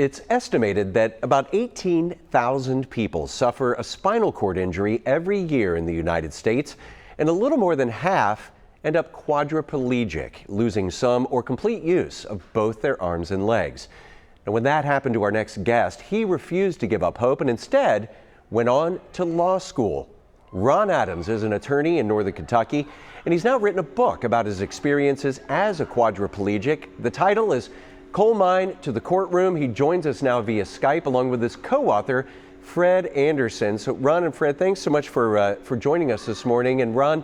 It's estimated that about 18,000 people suffer a spinal cord injury every year in the United States, and a little more than half end up quadriplegic, losing some or complete use of both their arms and legs. And when that happened to our next guest, he refused to give up hope and instead went on to law school. Ron Adams is an attorney in Northern Kentucky, and he's now written a book about his experiences as a quadriplegic. The title is Coal Mine to the Courtroom. He joins us now via Skype along with his co-author, Fred Anderson. So Ron and Fred, thanks so much for joining us this morning. And Ron,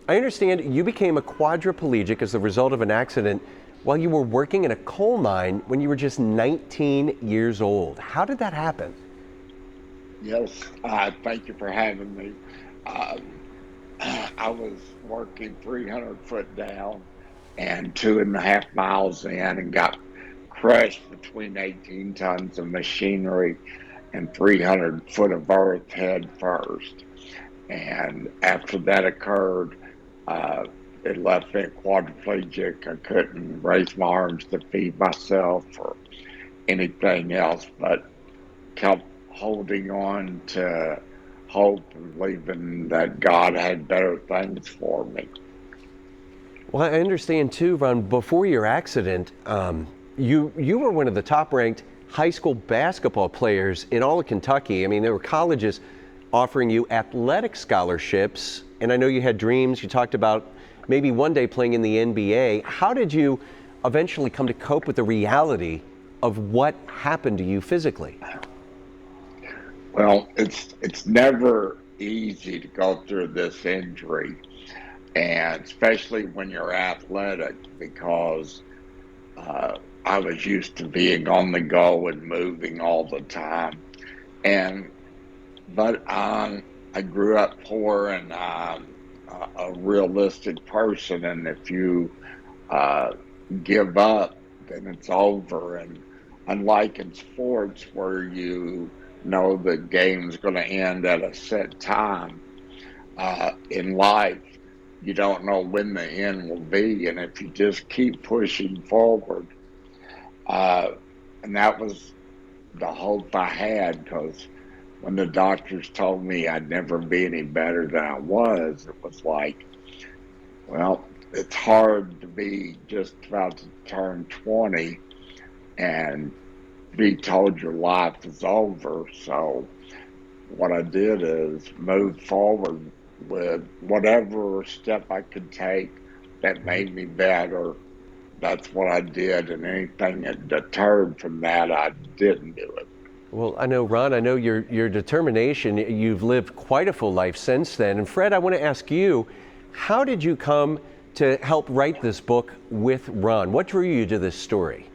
I understand you became a quadriplegic as a result of an accident while you were working in a coal mine when you were just 19 years old. How did that happen? Yes, thank you for having me. I was working 300 foot down and 2.5 miles in and got crushed between 18 tons of machinery and 300 foot of earth head first. And after that occurred, it left me quadriplegic. I couldn't raise my arms to feed myself or anything else, but kept holding on to hope and believing that God had better things for me. Well, I understand too, Ron, before your accident, you were one of the top-ranked high school basketball players in all of Kentucky. I mean, there were colleges offering you athletic scholarships, and I know you had dreams. You talked about maybe one day playing in the NBA. How did you eventually come to cope with the reality of what happened to you physically? Well, it's never easy to go through this injury, and especially when you're athletic, because I was used to being on the go and moving all the time. But I grew up poor and a realistic person, and if you give up, then it's over. And unlike in sports where you know the game's going to end at a set time, in life, you don't know when the end will be. And if you just keep pushing forward, and that was the hope I had, because when the doctors told me I'd never be any better than I was, it was like, well, it's hard to be just about to turn 20 and be told your life is over. So what I did is move forward with whatever step I could take that made me better. That's what I did, and anything that deterred from that, I didn't do it. Well, I know, Ron, I know your determination. You've lived quite a full life since then. And Fred, I want to ask you, how did you come to help write this book with Ron? What drew you to this story?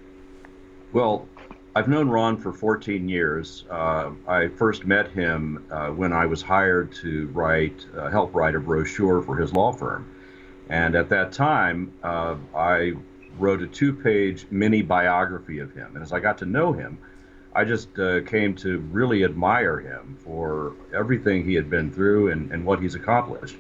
Well, I've known Ron for 14 years. I first met him when I was hired to help write a brochure for his law firm. And at that time, I wrote a 2-page mini biography of him. And as I got to know him, I just came to really admire him for everything he had been through and what he's accomplished.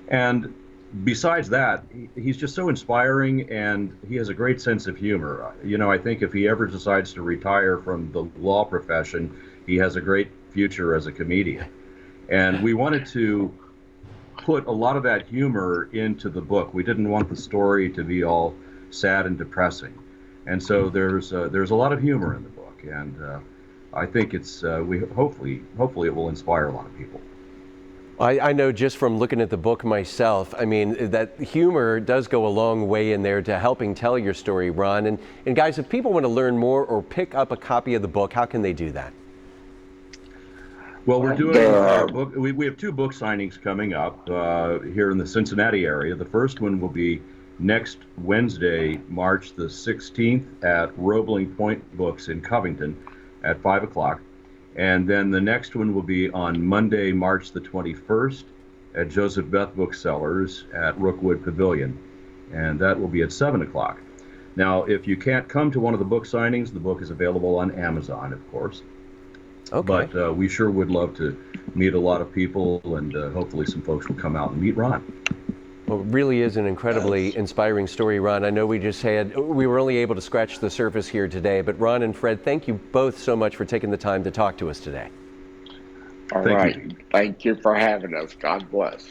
And besides that, he's just so inspiring, and he has a great sense of humor. You know, I think if he ever decides to retire from the law profession, he has a great future as a comedian. And we wanted to put a lot of that humor into the book. We didn't want the story to be all sad and depressing. And so there's a lot of humor in the book, and I think it's hopefully it will inspire a lot of people. I know just from looking at the book myself, I mean, that humor does go a long way in there to helping tell your story, Ron. And guys, if people want to learn more or pick up a copy of the book, how can they do that? Well, we're doing our book. We have 2 book signings coming up here in the Cincinnati area. The first one will be next Wednesday, March the 16th at Roebling Point Books in Covington at 5 o'clock. And then the next one will be on Monday, March the 21st at Joseph Beth Booksellers at Rookwood Pavilion. And that will be at 7 o'clock. Now, if you can't come to one of the book signings, the book is available on Amazon, of course. Okay. But we sure would love to meet a lot of people, and hopefully some folks will come out and meet Ron. Well, it really is an incredibly inspiring story, Ron. I know we were only able to scratch the surface here today, but Ron and Fred, thank you both so much for taking the time to talk to us today. All right. Thank you for having us. God bless.